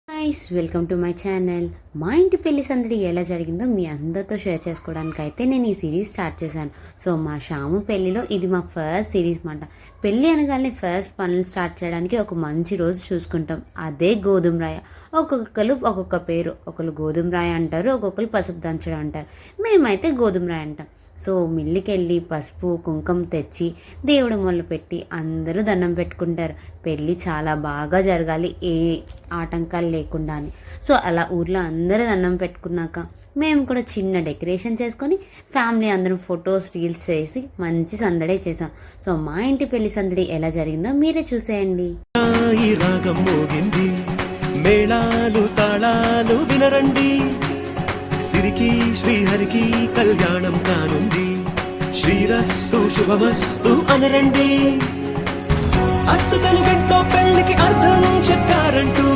Guys welcome to my channel. మా ఇంటి పెళ్లి సందడి ఎలా జరిగిందో మీ అందరితో షేర్ చేసుకోవడానికి అయితే నేను ఈ సిరీస్ స్టార్ట్ చేశాను. సో మా శ్యాము పెళ్లిలో ఇది మా ఫస్ట్ సిరీస్ అన్నమాట. పెళ్ళి అనగానే ఫస్ట్ పనులు స్టార్ట్ చేయడానికి ఒక మంచి రోజు చూసుకుంటాం, అదే గోధుమ రాయ. ఒక్కొక్కరు ఒక్కొక్క పేరు, ఒకరు గోధుమ రాయ అంటారు, ఒక్కొక్కరు పసుపు దంచడం అంటారు. మేమైతే గోధుమ రాయ అంటాం. సో మిల్లికెళ్ళి పసుపు కుంకుమ తెచ్చి దేవుడు మొదలుపెట్టి అందరూ దండం పెట్టుకుంటారు. పెళ్ళి చాలా బాగా జరగాలి, ఏ ఆటంకాలు లేకుండా అని. సో అలా ఊర్లో అందరూ దండం పెట్టుకున్నాక మేము కూడా చిన్న డెకరేషన్ చేసుకొని ఫ్యామిలీ అందరం ఫొటోస్ రీల్స్ చేసి మంచి సందడే చేసాం. సో మా ఇంటి పెళ్లి సందడి ఎలా జరిగిందో మీరే చూసేయండి. మేళాలు తాళాలు వినరండి, సిరికి శ్రీహరికి కళ్యాణం కానుంది, శ్రీరస్తు శుభమస్తు అనరండి. అచ్చతలు గంటో పెళ్లికి అర్థం చెప్పారంటూ